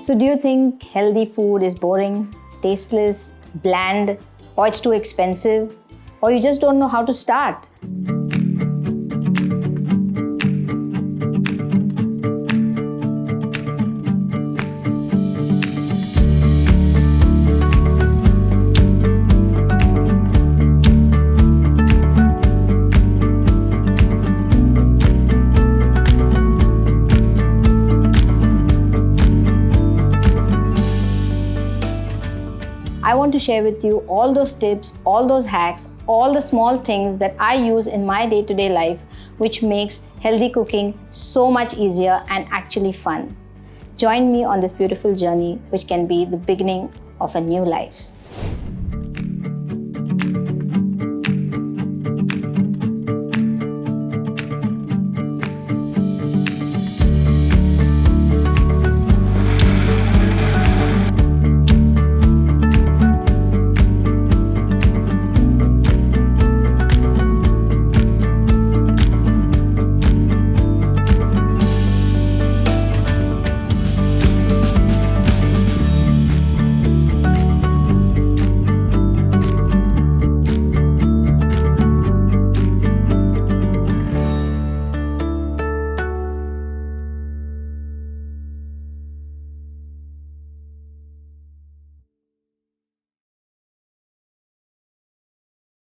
So do you think healthy food is boring, it's tasteless, bland, or it's too expensive, or you just don't know how to start? I want to share with you all those tips, all those hacks, all the small things that I use in my day-to-day life, which makes healthy cooking so much easier and actually fun. Join me on this beautiful journey, which can be the beginning of a new life.